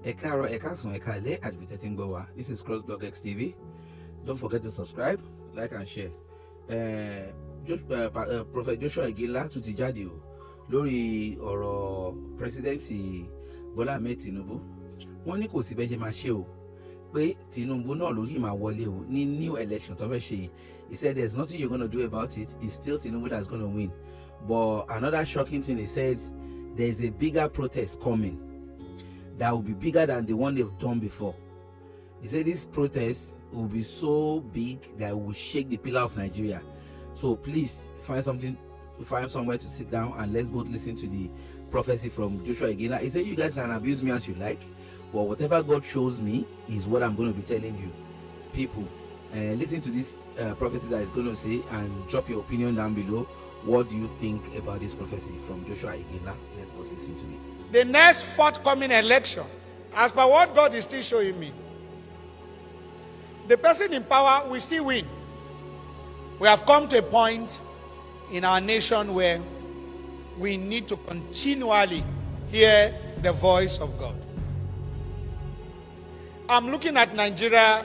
Ekaro, Ekasun, Ekale, as this is CROSSBLOGXTV. Don't forget to subscribe, like, and share. Prophet Joshua Igila to ti jáde o lórí ọ̀rọ̀ presidency Bola Ahmed Tinubu. Wọ́n ní kò sí bẹ́ẹ̀ ṣe máa ṣe o pé Tinubu náà lórí máa wọlé o ní new election tó fẹ́ ṣe. He said there's nothing you're going to do about it. It's still Tinubu that's going to win. But another shocking thing, he said there's a bigger protest coming that will be bigger than the one they've done before. He said this protest will be so big that it will shake the pillar of Nigeria. So please find somewhere to sit down and let's both listen to the prophecy from Joshua Igila. He said you guys can abuse me as you like, but whatever God shows me is what I'm going to be telling you. People, listen to this prophecy that is going to say and drop your opinion down below. What do you think about this prophecy from Joshua Igila? Let's both listen to it. The next forthcoming election, as per what God is still showing me, the person in power will still win. We have come to a point in our nation where we need to continually hear the voice of God. I'm looking at Nigeria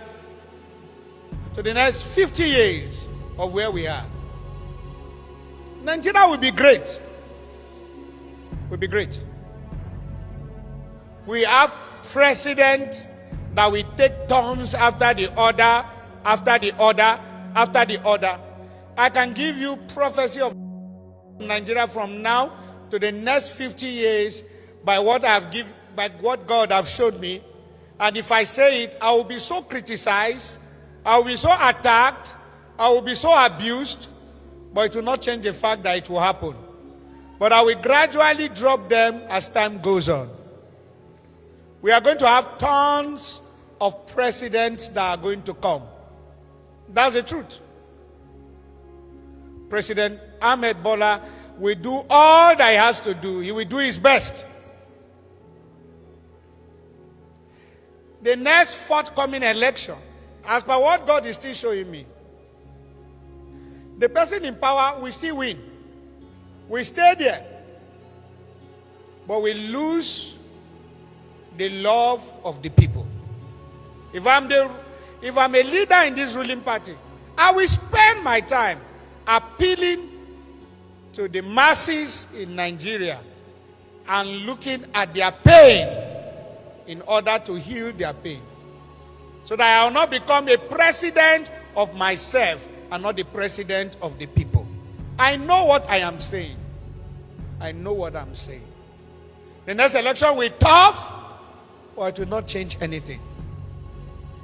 to the next 50 years of where we are. Nigeria will be great. Will be great. We have president that will take turns after the order, after the order, after the order. I can give you prophecy of Nigeria from now to the next 50 years by what God have showed me. And if I say it, I will be so criticized, I will be so attacked, I will be so abused, but it will not change the fact that it will happen. But I will gradually drop them as time goes on. We are going to have tons of presidents that are going to come. That's the truth. President Ahmed Bola will do all that he has to do. He will do his best. The next forthcoming election, as per what God is still showing me, the person in power will still win. We stay there. But we lose the love of the people. If I'm a leader in this ruling party, I will spend my time appealing to the masses in Nigeria and looking at their pain in order to heal their pain. So that I will not become a president of myself and not the president of the people. I know what I am saying. I know what I'm saying. The next election will be tough, but it will not change anything.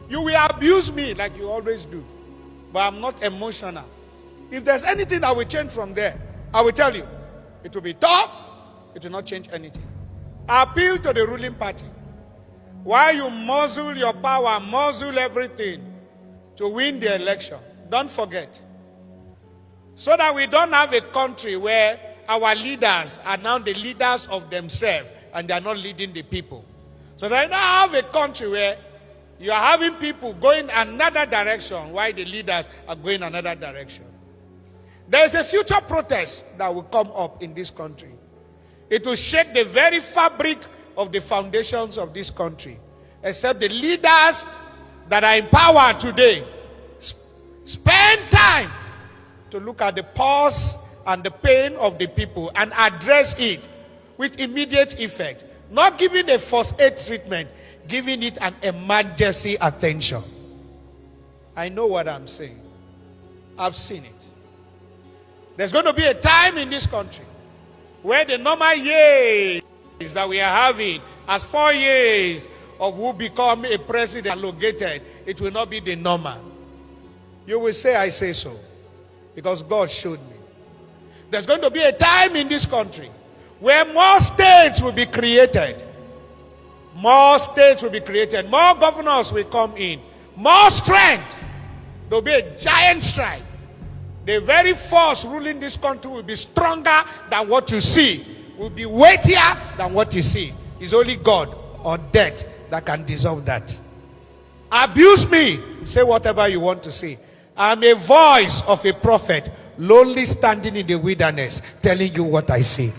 You will abuse me like you always do, but I'm not emotional. If there's anything that will change from there, I will tell you. It will be tough, it will not change anything. I appeal to the ruling party. While you muzzle your power, muzzle everything to win the election, don't forget. So that we don't have a country where our leaders are now the leaders of themselves and they are not leading the people. So that we now have a country where you are having people going another direction while the leaders are going another direction. There is a future protest that will come up in this country. It will shake the very fabric of the foundations of this country. Except the leaders that are in power today spend time to look at the pulse and the pain of the people and address it with immediate effect. Not giving a first aid treatment, giving it an emergency attention. I know what I'm saying. I've seen it. There's going to be a time in this country where the normal years that we are having as 4 years of who become a president allocated, it will not be the normal. You will say, I say so. Because God showed me. There's going to be a time in this country where more states will be created. More states will be created. More governors will come in. More strength. There will be a giant strike. The very force ruling this country will be stronger than what you see. Will be weightier than what you see. It's only God or death that can dissolve that. Abuse me. Say whatever you want to say. I'm a voice of a prophet, lonely standing in the wilderness, telling you what I see.